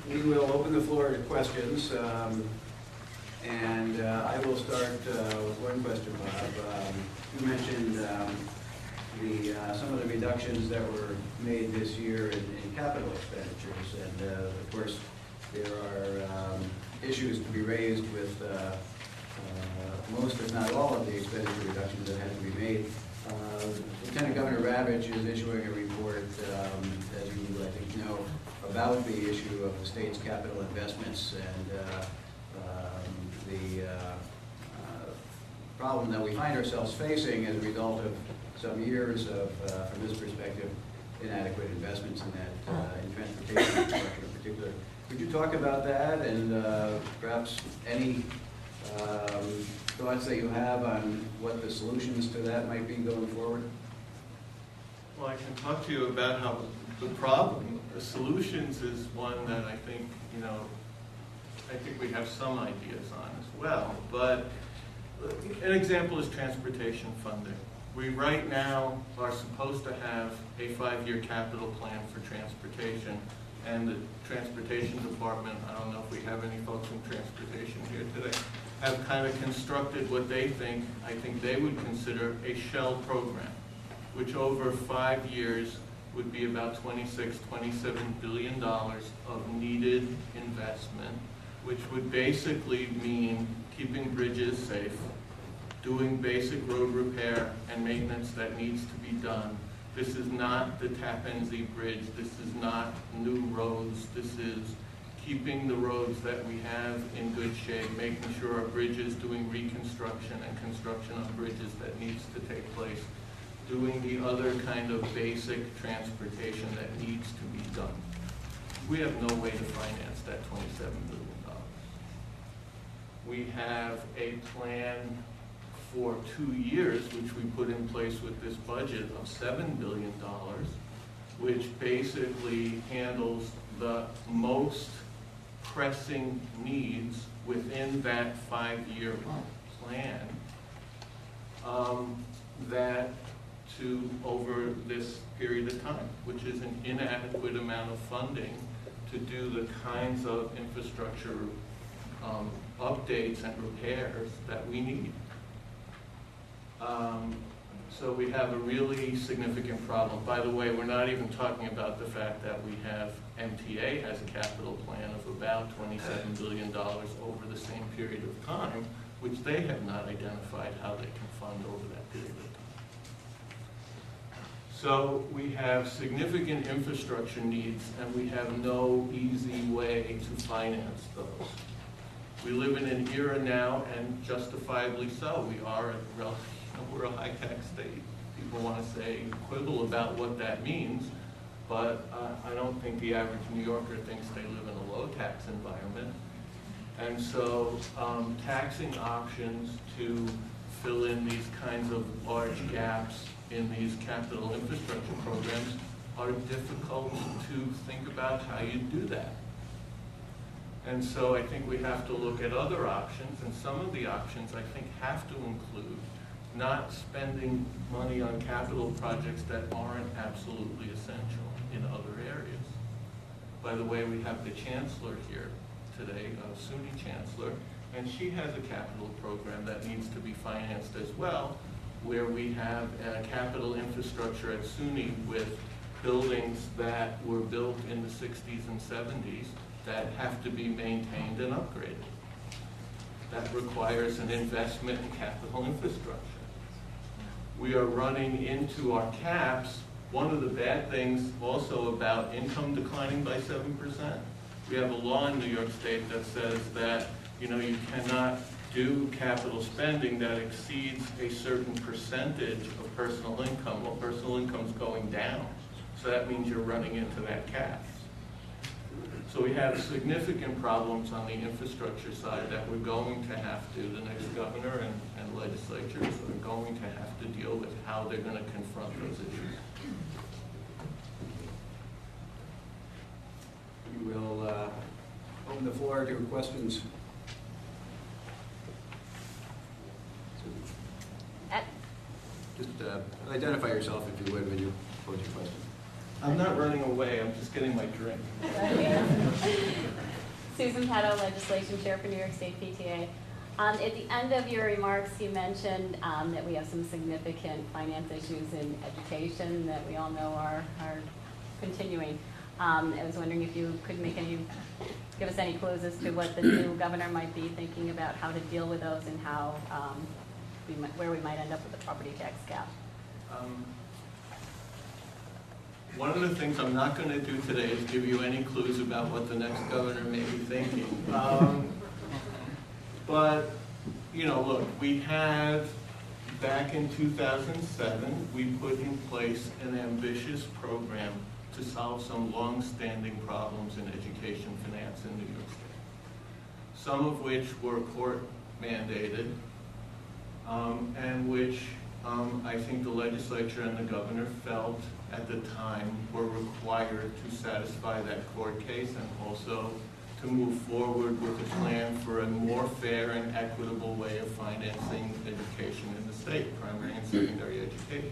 We will open the floor to questions, and I will start with one question, Bob. You mentioned some of the reductions that were made this year in capital expenditures, and of course there are issues to be raised with most, if not all, of the expenditure reductions that had to be made. Lieutenant Governor Ravitch is issuing a report, as you I think know, about the issue of the state's capital investments and the problem that we find ourselves facing as a result of some years of, from this perspective, inadequate investments in that in transportation infrastructure in particular. Could you talk about that and perhaps any thoughts that you have on what the solutions to that might be going forward? Well, I can talk to you about how the problem, the solutions, is one that I think, I think we have some ideas on as well. But an example is transportation funding. We right now are supposed to have a 5-year capital plan for transportation, and the transportation department, I don't know if we have any folks in transportation here today, have kind of constructed what they think, I think they would consider a shell program, which over 5 years would be about $26, $27 billion of needed investment, which would basically mean keeping bridges safe, doing basic road repair and maintenance that needs to be done. This is not the Tappan Zee Bridge. This is not new roads. This is keeping the roads that we have in good shape, making sure our bridges, doing reconstruction and construction of bridges that needs to take place, doing the other kind of basic transportation that needs to be done. We have no way to finance that $27 billion. We have a plan for 2 years, which we put in place with this budget of $7 billion, which basically handles the most pressing needs within that 5-year plan, that to over this period of time, which is an inadequate amount of funding to do the kinds of infrastructure updates and repairs that we need. So we have a really significant problem. By the way, we're not even talking about the fact that we have MTA has a capital plan of about $27 billion over the same period of time, which they have not identified how they can fund over that period of time. So we have significant infrastructure needs, and we have no easy way to finance those. We live in an era now, and justifiably so. We're a high-tax state. People want to say, quibble about what that means, but I don't think the average New Yorker thinks they live in a low-tax environment. And so taxing options to fill in these kinds of large gaps in these capital infrastructure programs are difficult to think about how you do that. And so I think we have to look at other options, and some of the options I think have to include not spending money on capital projects that aren't absolutely essential in other areas. By the way, we have the Chancellor here today, SUNY Chancellor, and she has a capital program that needs to be financed as well, where we have a capital infrastructure at SUNY with buildings that were built in the 60s and 70s that have to be maintained and upgraded. That requires an investment in capital infrastructure. We are running into our caps. One of the bad things also about income declining by 7%, we have a law in New York State that says that you cannot do capital spending that exceeds a certain percentage of personal income. Well, personal income's going down, so that means you're running into that cap. So we have significant problems on the infrastructure side that we're going to have to, the next governor and legislatures are going to have to deal with how they're going to confront those issues. We will open the floor to questions. Just identify yourself if you would when you pose your question. I'm not running away, I'm just getting my drink. Susan Petto, Legislation Chair for New York State PTA. At the end of your remarks, you mentioned that we have some significant finance issues in education that we all know are continuing. I was wondering if you could give us any clues as to what the new governor might be thinking about how to deal with those and how where we might end up with the property tax cap. One of the things I'm not going to do today is give you any clues about what the next governor may be thinking. But, you know, look, we have, back in 2007, we put in place an ambitious program to solve some long-standing problems in education finance in New York State. Some of which were court mandated, and which I think the legislature and the governor felt at the time were required to satisfy that court case and also to move forward with a plan for a more fair and equitable way of financing education in the state, primary and secondary education.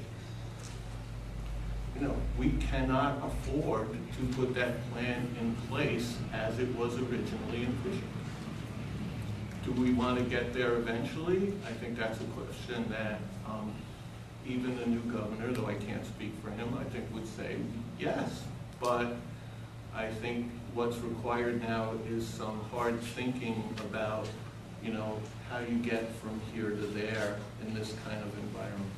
You know, we cannot afford to put that plan in place as it was originally envisioned. Do we want to get there eventually? I think that's a question that even the new governor, though I can't speak for him, I think would say yes. But I think what's required now is some hard thinking about, you know, how you get from here to there in this kind of environment.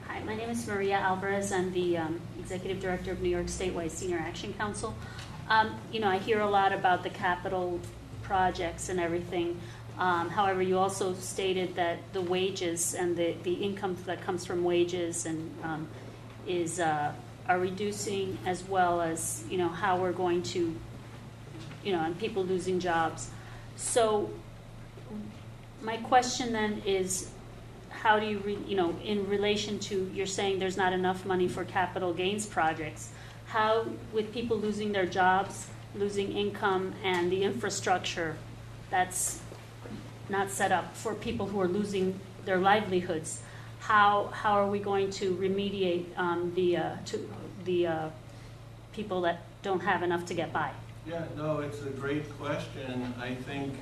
Hi, my name is Maria Alvarez. I'm the Executive Director of New York Statewide Senior Action Council. You know, I hear a lot about the capital projects and everything. However, you also stated that the wages and the income that comes from wages and are reducing, as well as, you know, how we're going to, you know, and people losing jobs. So my question then is, how do you, you know, in relation to, you're saying there's not enough money for capital gains projects, how, with people losing their jobs, losing income, and the infrastructure that's not set up for people who are losing their livelihoods, how are we going to remediate the people that don't have enough to get by? Yeah, no, it's a great question. I think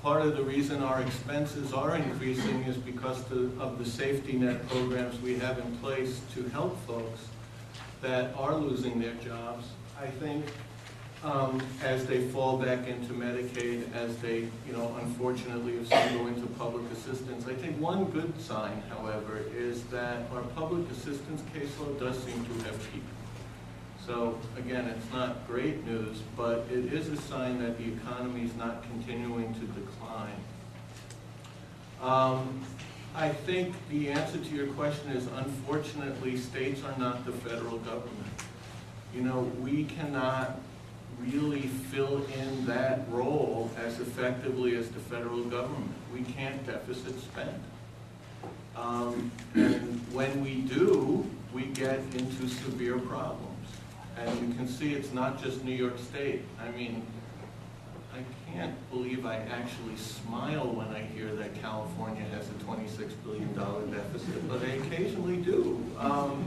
part of the reason our expenses are increasing is because of the safety net programs we have in place to help folks that are losing their jobs. I think as they fall back into Medicaid, as they, you know, unfortunately have some go into public assistance. I think one good sign, however, is that our public assistance caseload does seem to have peaked. So again, it's not great news, but it is a sign that the economy is not continuing to decline. I think the answer to your question is, unfortunately, states are not the federal government. You know, we cannot really fill in that role as effectively as the federal government. We can't deficit spend. And when we do, we get into severe problems. And you can see it's not just New York State. I mean, I can't believe I actually smile when I hear that California has a $26 billion deficit, but I occasionally do,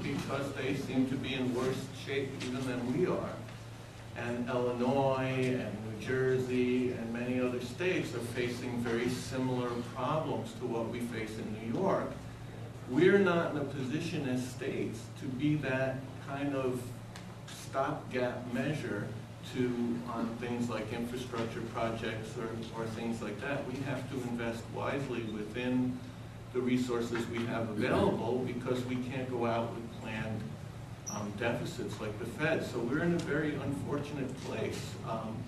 because they seem to be in worse shape even than we are. And Illinois and New Jersey and many other states are facing very similar problems to what we face in New York. We're not in a position as states to be that kind of stopgap measure on things like infrastructure projects or things like that. We have to invest wisely within the resources we have available, because we can't go out with planned deficits like the Fed. So we're in a very unfortunate place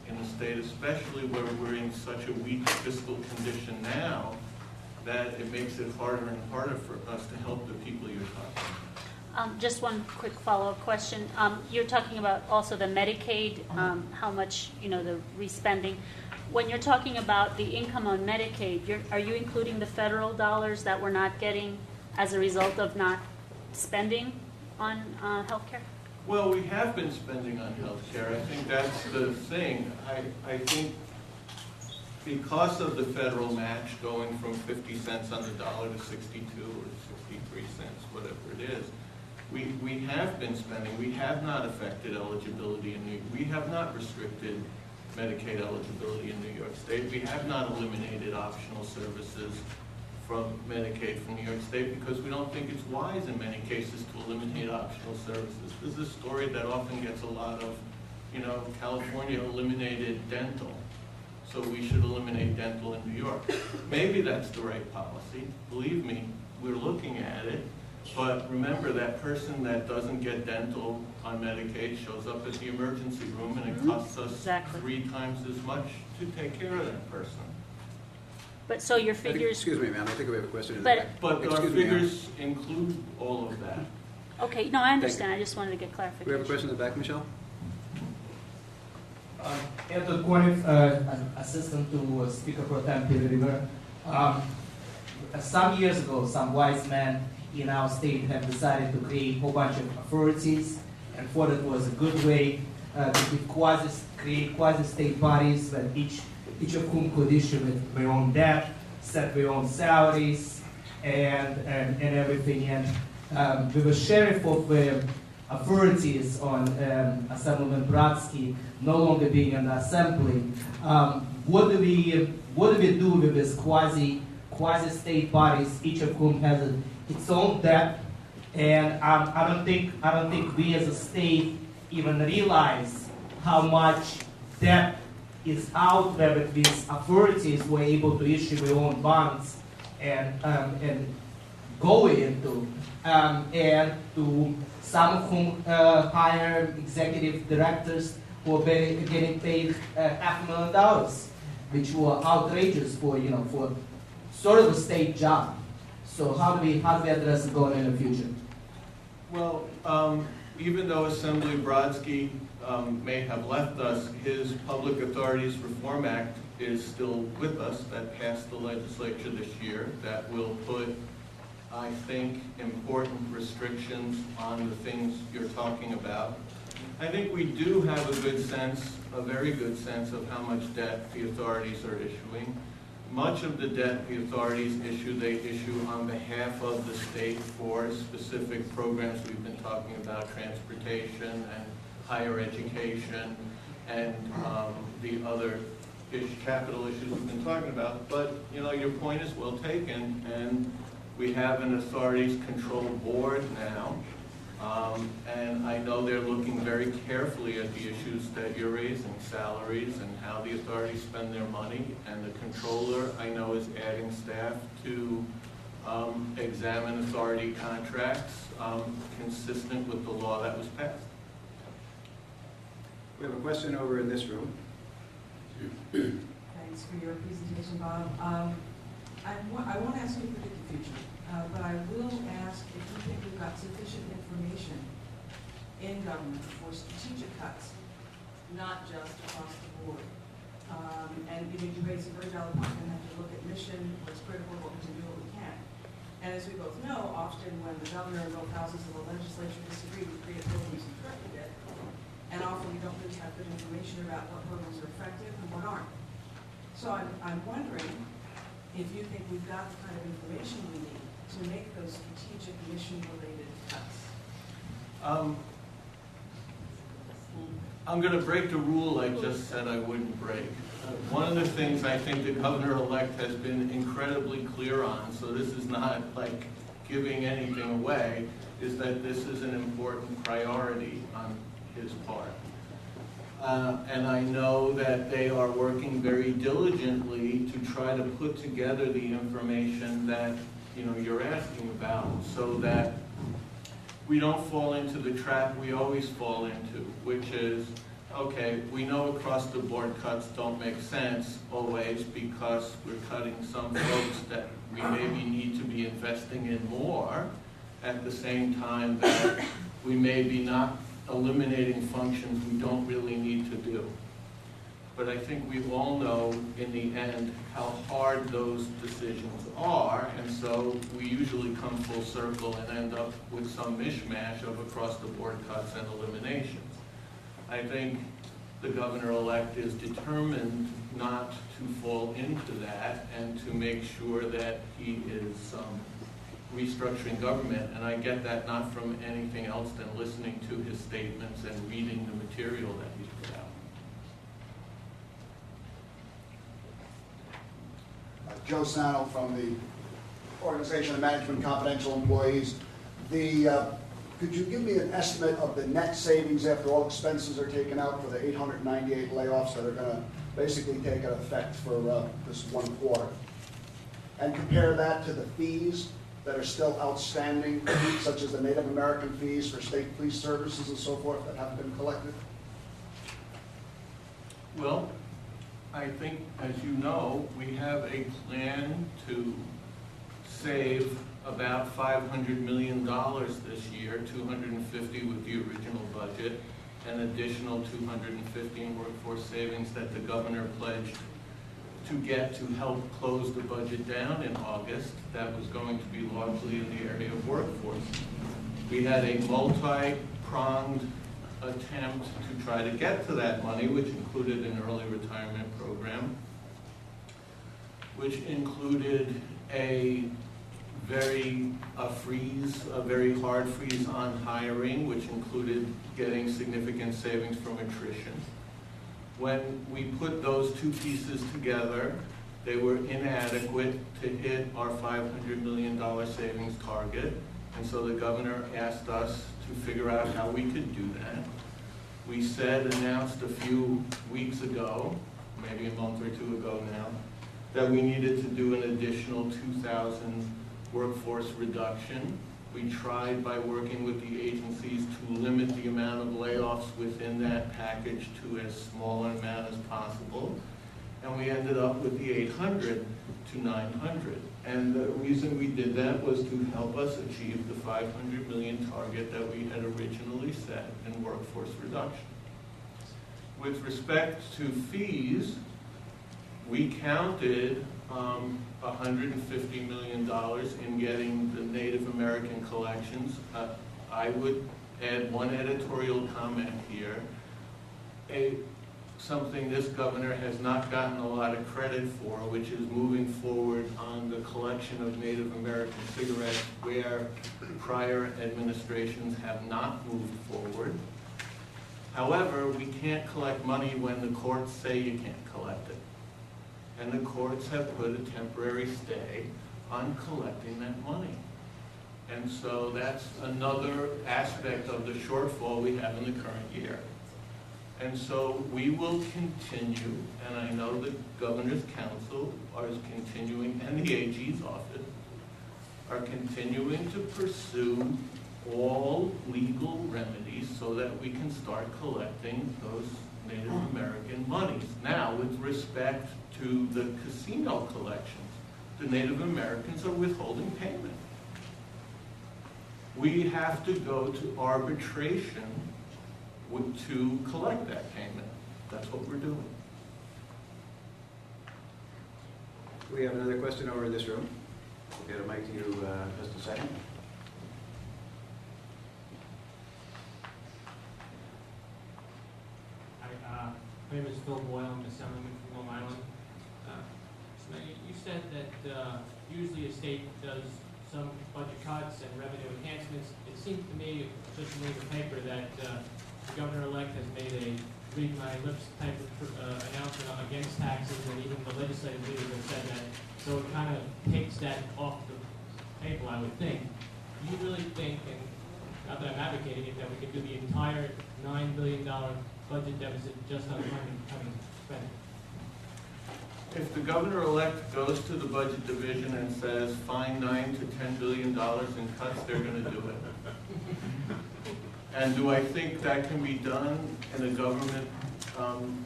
in a state, especially where we're in such a weak fiscal condition now, that it makes it harder and harder for us to help the people you're talking about. Just one quick follow-up question. You're talking about also the Medicaid, how much, you know, the respending. When you're talking about the income on Medicaid, are you including the federal dollars that we're not getting as a result of not spending on health care? Well, we have been spending on health care. I think that's the thing. I think because of the federal match going from 50 cents on the dollar to 62 or 63 cents, whatever it is, we have been spending. We have not affected eligibility in New York. We have not restricted Medicaid eligibility in New York State. We have not eliminated optional services from Medicaid from New York State because we don't think it's wise in many cases to eliminate optional services. This is a story that often gets a lot of, you know, California eliminated dental, so we should eliminate dental in New York. Maybe that's the right policy. Believe me, we're looking at it. But remember, that person that doesn't get dental on Medicaid shows up at the emergency room, and it costs us 3 times as much to take care of that person. But so your figures. Excuse me, ma'am. I think we have a question in the But- back. But our Excuse me, ma'am. figures include all of that. Okay, no, I understand. I just wanted to get clarification. We have a question in the back, Michelle? Andrew Cuomo, assistant to Speaker Pro Tem Peter Rivera. Some years ago, some wise men in our state have decided to create a whole bunch of authorities, and thought it was a good way to create quasi-state bodies that each of whom could issue with their own debt, set their own salaries, and everything. And with the sheriff of the authorities on Assemblyman Brodsky no longer being in the assembly, what do we do with these quasi-state bodies, each of whom has its own debt? And I don't think we as a state even realize how much debt is out there that these authorities were able to issue their own bonds and go into, and to some of whom hire executive directors who are getting paid $500,000, which were outrageous for sort of a state job. So how do we address it going in the future? Well, even though Assembly Brodsky may have left us, his Public Authorities Reform Act is still with us. That passed the legislature this year. That will put, I think, important restrictions on the things you're talking about. I think we do have a very good sense of how much debt the authorities are issuing. Much of the debt the authorities issue, they issue on behalf of the state for specific programs we've been talking about, transportation and higher education and the other capital issues we've been talking about. But, your point is well taken, and we have an authorities control board now. And I know they're looking very carefully at the issues that you're raising, salaries and how the authorities spend their money. And the controller, I know, is adding staff to examine authority contracts consistent with the law that was passed. We have a question over in this room. Thanks for your presentation, Bob. I won't ask you to predict the future, but I will ask if you think we've got sufficient information in government for strategic cuts, not just across the board. And you raise a very valid point, and have to look at mission, what's critical, what we can do, what we can. And as we both know, often when the governor and both houses of the legislature disagree, we create programs and correct it. And often we don't really have good information about what programs are effective and what aren't. So I'm wondering if you think we've got the kind of information we need to make those strategic mission-related cuts. I'm going to break the rule I just said I wouldn't break. One of the things I think the governor-elect has been incredibly clear on, so this is not like giving anything away, is that this is an important priority on his part. And I know that they are working very diligently to try to put together the information that you're asking about, so that we don't fall into the trap we always fall into, which is, okay, we know across the board cuts don't make sense always because we're cutting some folks that we maybe need to be investing in more, at the same time that we may be not eliminating functions we don't really need to do. But I think we all know in the end how hard those decisions are, and so we usually come full circle and end up with some mishmash of across-the-board cuts and eliminations. I think the governor-elect is determined not to fall into that and to make sure that he is restructuring government. And I get that not from anything else than listening to his statements and reading the material that he's put out. Joe Sano from the Organization of Management Confidential Employees. Could you give me an estimate of the net savings after all expenses are taken out for the 898 layoffs that are going to basically take an effect for this one quarter? And compare that to the fees that are still outstanding, such as the Native American fees for state police services and so forth that haven't been collected? Well, I think, as you know, we have a plan to save about $500 million this year, 250 with the original budget, an additional 250 in workforce savings that the governor pledged to get to help close the budget down in August. That was going to be largely in the area of workforce. We had a multi-pronged attempt to try to get to that money, which included an early retirement program, which included a very hard freeze on hiring, which included getting significant savings from attrition. When we put those two pieces together, they were inadequate to hit our $500 million savings target. And so the governor asked us to figure out how we could do that. We announced a few weeks ago, maybe a month or two ago now, that we needed to do an additional 2,000 workforce reduction. We tried by working with the agencies to limit the amount of layoffs within that package to as small an amount as possible. And we ended up with the 800 to 900. And the reason we did that was to help us achieve the 500 million target that we had originally set in workforce reduction. With respect to fees, we counted $150 million in getting the Native American collections. I would add one editorial comment here. Something this governor has not gotten a lot of credit for, which is moving forward on the collection of Native American cigarettes where prior administrations have not moved forward. However, we can't collect money when the courts say you can't collect it. And the courts have put a temporary stay on collecting that money. And so that's another aspect of the shortfall we have in the current year. And so we will continue, and I know the Governor's Council is continuing, and the AG's office are continuing to pursue all legal remedies so that we can start collecting those Native American monies. Now, with respect to the casino collections, the Native Americans are withholding payment. We have to go to arbitration to collect that payment. That's what we're doing. We have another question over in this room. We'll get a mic to you just a second. My name is Phil Boyle. I'm an assemblyman from Long Island. So you said that usually a state does some budget cuts and revenue enhancements. It seems to me, just reading the paper, that the governor-elect has made a read my lips type of announcement against taxes, and even the legislative leaders have said that. So it kind of takes that off the table, I would think. Do you really think, and not that I'm advocating it, that we could do the entire $9 billion budget deficit just on having spent? If the governor-elect goes to the budget division and says, find $9 to $10 billion in cuts, they're going to do it. And do I think that can be done in a government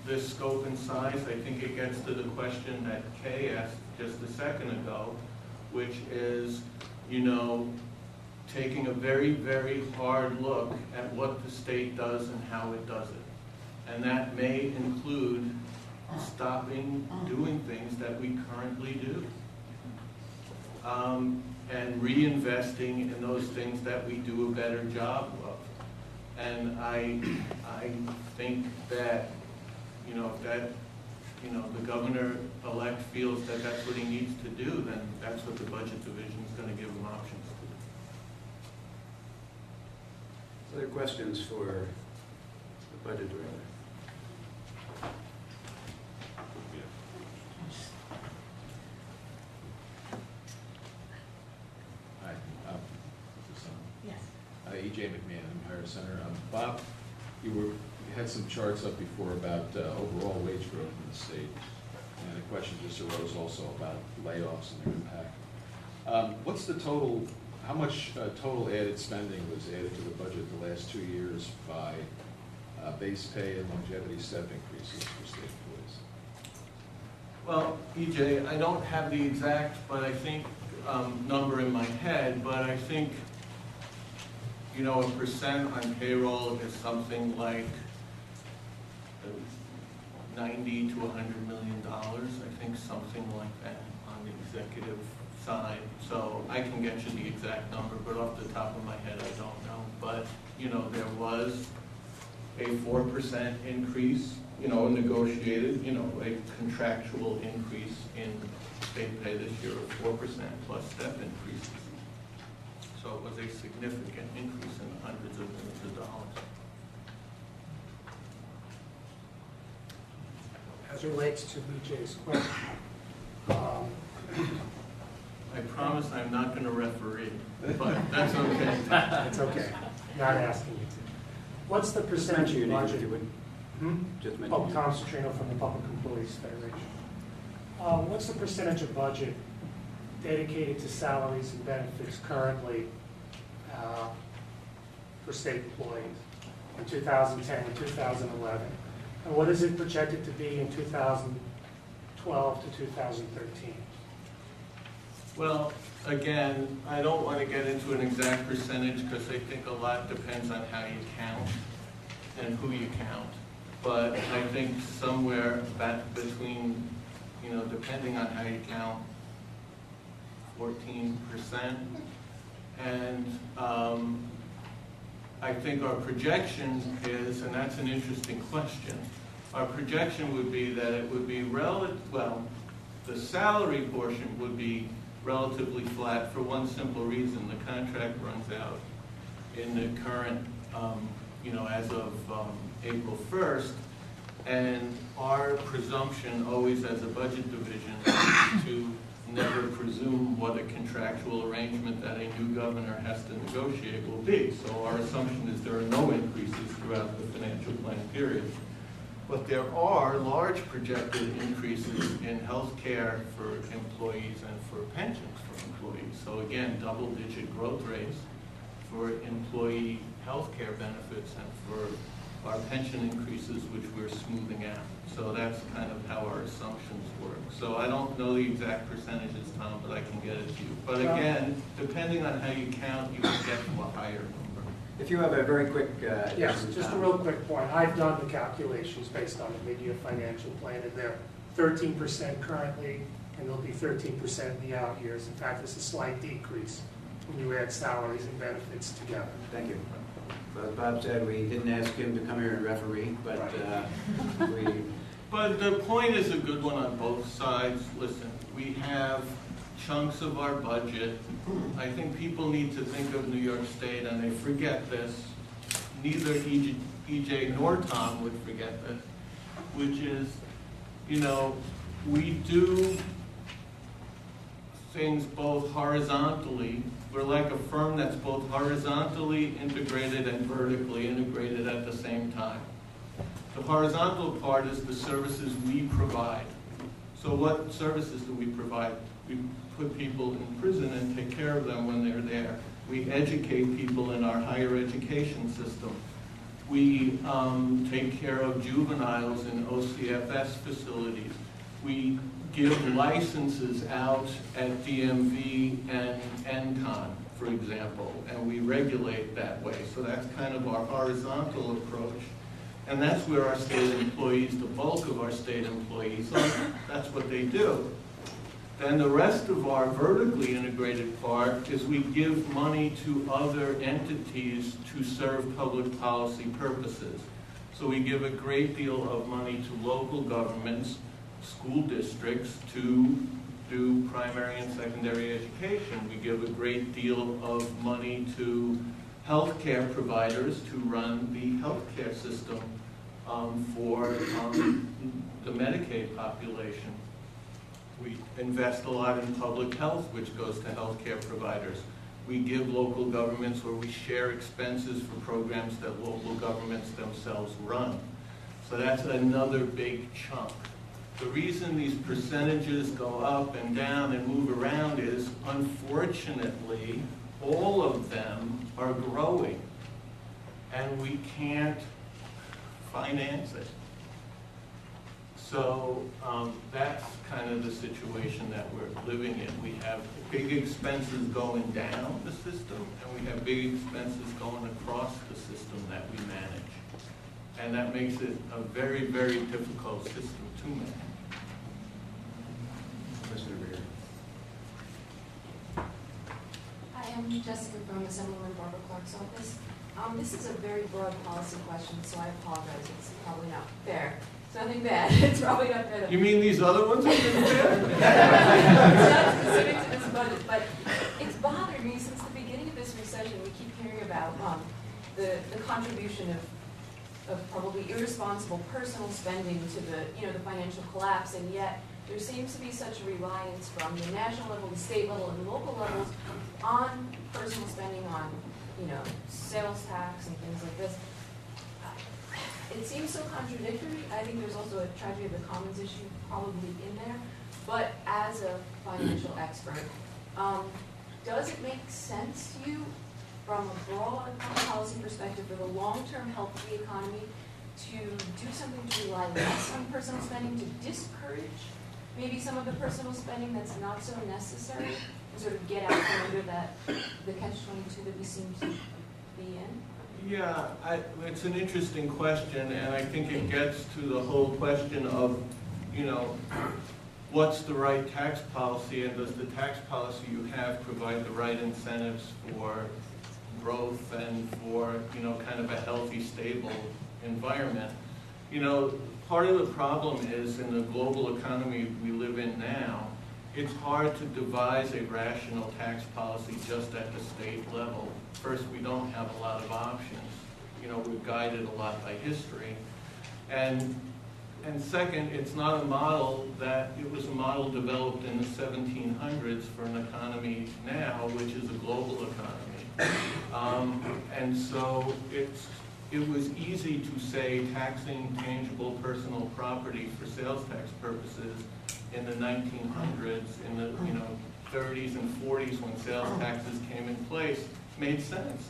this scope and size? I think it gets to the question that Kay asked just a second ago, which is, taking a very, very hard look at what the state does and how it does it. And that may include stopping doing things that we currently do. And reinvesting in those things that we do a better job of. And I think that you know, if that, you know, the governor-elect feels that that's what he needs to do, then that's what the budget division is going to give him options to do. Other questions for the budget director? Hi, Yes. E.J. McMahon, Empire Center. Bob, you had some charts up before about overall wage growth in the state, and a question just arose also about layoffs and their impact. What's the total, how much total added spending was added to the budget the last 2 years by base pay and longevity step increases for state employees? Well, EJ, I don't have the exact, but I think, number in my head, but I think, you know, a percent on payroll is something like 90 to $100 million, I think something like that on the executive side. So I can get you the exact number, but off the top of my head, I don't know. But, you know, there was a 4% increase, you know, negotiated, you know, a contractual increase in state pay this year of 4% plus step increases. So it was a significant increase in the hundreds of millions of dollars. As relates to BJ's question, I promise I'm not going to referee, but that's okay. it's okay, not asking you to. What's the percentage of budget? Just mention Oh, your Tom Citrino from the Public Employees Federation. What's the percentage of budget dedicated to salaries and benefits currently for state employees in 2010 and 2011? And what is it projected to be in 2012 to 2013? Well, again, I don't want to get into an exact percentage because I think a lot depends on how you count and who you count. But I think somewhere back between, you know, depending on how you count, 14%. And I think our projection is, and that's an interesting question, our projection would be that it would be well, the salary portion would be relatively flat for one simple reason. The contract runs out in the current, you know, as of April 1st, and our presumption always as a budget division is to never presume what a contractual arrangement that a new governor has to negotiate will be. So our assumption is there are no increases throughout the financial plan period. But there are large projected increases in health care for employees and for pensions for employees. So again, double-digit growth rates for employee health care benefits and for our pension increases, which we're smoothing out. So that's kind of how our assumptions work. So I don't know the exact percentages, Tom, but I can get it to you. But again, depending on how you count, you can get to a higher number. If you have a very quick... Yes, just a real quick point. I've done the calculations based on the mid-year financial plan, and they're 13% currently, and they'll be 13% in the out years. In fact, it's a slight decrease when you add salaries and benefits together. Thank you. As Bob said, we didn't ask him to come here and referee, but But the point is a good one on both sides. Listen, we have chunks of our budget. I think people need to think of New York State, and they forget this. Neither EJ nor Tom would forget this, which is, you know, we do things both horizontally. We're like a firm that's both horizontally integrated and vertically integrated at the same time. The horizontal part is the services we provide. So what services do we provide? We put people in prison and take care of them when they're there. We educate people in our higher education system. We take care of juveniles in OCFS facilities. We give licenses out at DMV and NCON, for example, and we regulate that way. So that's kind of our horizontal approach. And that's where our state employees, the bulk of our state employees, that's what they do. Then the rest of our vertically integrated part is we give money to other entities to serve public policy purposes. So we give a great deal of money to local governments, school districts to do primary and secondary education. We give a great deal of money to healthcare providers to run the healthcare system for the Medicaid population. We invest a lot in public health, which goes to healthcare providers. We give local governments, or we share expenses for programs that local governments themselves run. So that's another big chunk. The reason these percentages go up and down and move around is, unfortunately, all of them are growing, and we can't finance it. So that's kind of the situation that we're living in. We have big expenses going down the system, and we have big expenses going across the system that we manage. And that makes it a very, very difficult system to manage. Mr. Rear. Hi, I'm Jessica from Assemblyman Barbara Clark's office. This is a very broad policy question, so I apologize. It's probably not fair. It's nothing bad. It's probably not fair. You mean these other ones have been fair? It's not specific to this budget, but it's bothered me since the beginning of this recession. We keep hearing about the contribution of probably irresponsible personal spending to the financial collapse, and yet there seems to be such a reliance from the national level, the state level, and the local levels on personal spending on sales tax and things like this. It seems so contradictory. I think there's also a tragedy of the commons issue probably in there. But as a financial expert, does it make sense to you from a broad policy perspective for the long-term health of the economy to do something to rely less on personal spending, to discourage maybe some of the personal spending that's not so necessary, and sort of get out from under the catch-22 that we seem to be in? Yeah, it's an interesting question, and I think it gets to the whole question of, what's the right tax policy, and does the tax policy you have provide the right incentives for growth and for, kind of a healthy, stable environment. Part of the problem is in the global economy we live in now, it's hard to devise a rational tax policy just at the state level. First, we don't have a lot of options. We're guided a lot by history. And second, it's not a model it was a model developed in the 1700s for an economy now, which is a global economy. And so it was easy to say taxing tangible personal property for sales tax purposes in the 1900s, in the 30s and 40s when sales taxes came in place, made sense.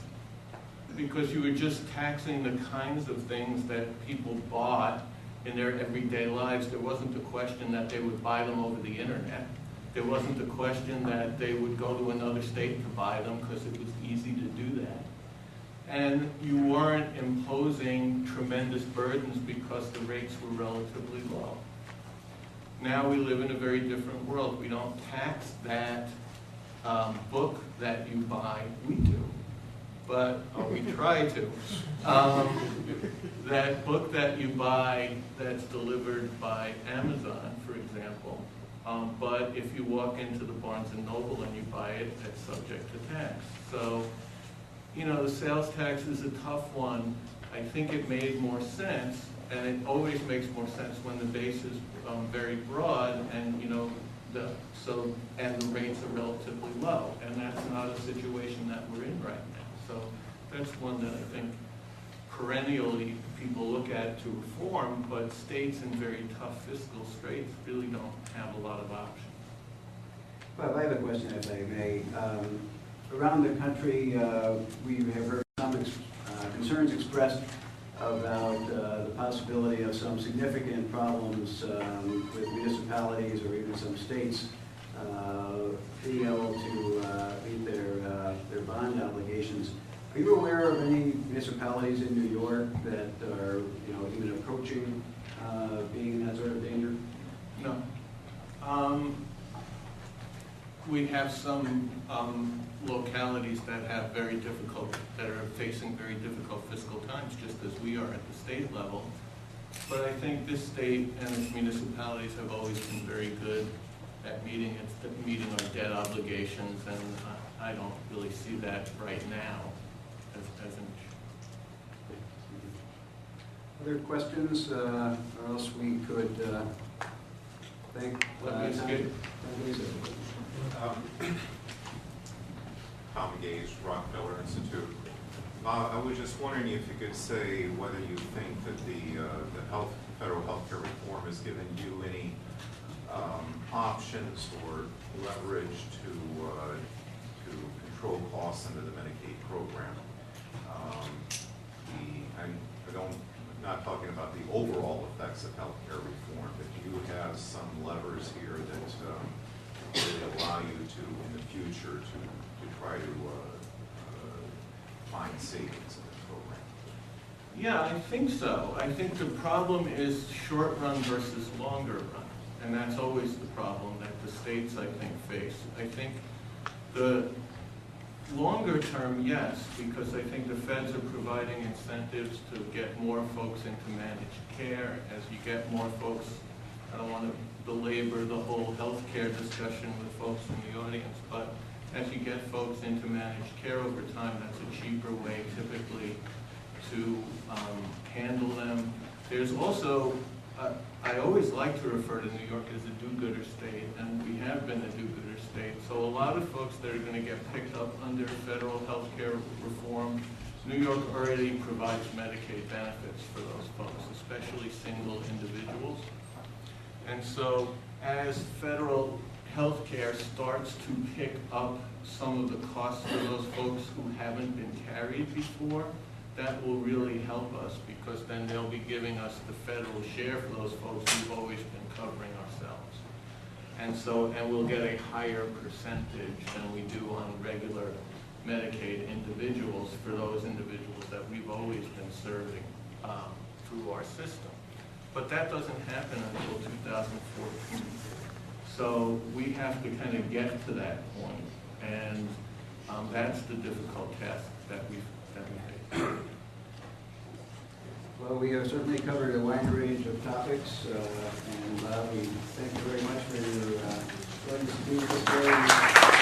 Because you were just taxing the kinds of things that people bought in their everyday lives. There wasn't a question that they would buy them over the internet. There wasn't a question that they would go to another state to buy them because it was easy to do that. And you weren't imposing tremendous burdens because the rates were relatively low. Now we live in a very different world. We don't tax that book that you buy. We do. But we try to. That book that you buy that's delivered by Amazon, for example, but if you walk into the Barnes & Noble and you buy it, it's subject to tax. So, the sales tax is a tough one. I think it made more sense, and it always makes more sense when the base is very broad and, the rates are relatively low. And that's not a situation that we're in right now. So that's one that I think perennially people look at to reform, but states in very tough fiscal straits really don't have a lot of options. Bob, I have a question, if I may. Around the country, we have heard some concerns expressed about the possibility of some significant problems with municipalities or even some states being able to meet their bond obligations. Are you aware of any municipalities in New York that are, even approaching being in that sort of danger? No. we have some localities that have that are facing very difficult fiscal times, just as we are at the state level. But I think this state and its municipalities have always been very good at meeting our debt obligations, and I don't really see that right now as an issue. Other questions, or else we could thank. Tom Gage, Rockefeller Institute. I was just wondering if you could say whether you think that the federal health care reform has given you any options or leverage to control costs under the Medicaid program. I'm not talking about the overall effects of health care reform, but do you have some levers here that really allow you to, in the future, to try to find savings in the program? Yeah, I think so. I think the problem is short run versus longer run, and that's always the problem that the states, I think, face. I think the longer term, yes, because I think the feds are providing incentives to get more folks into managed care. As you get more folks, I don't want to belabor the whole health care discussion with folks in the audience, but as you get folks into managed care over time, that's a cheaper way typically to handle them. There's also, I always like to refer to New York as a do-gooder state, and we have been a do-gooder state. So a lot of folks that are going to get picked up under federal health care reform, New York already provides Medicaid benefits for those folks, especially single individuals. And so as federal health care starts to pick up some of the costs for those folks who haven't been carried before, that will really help us, because then they'll be giving us the federal share for those folks we've always been covering ourselves. And so, and we'll get a higher percentage than we do on regular Medicaid individuals for those individuals that we've always been serving through our system. But that doesn't happen until 2014. So we have to kind of get to that point, and that's the difficult task that we face. Well, we have certainly covered a wide range of topics, and we thank you very much for your willingness to be with us today.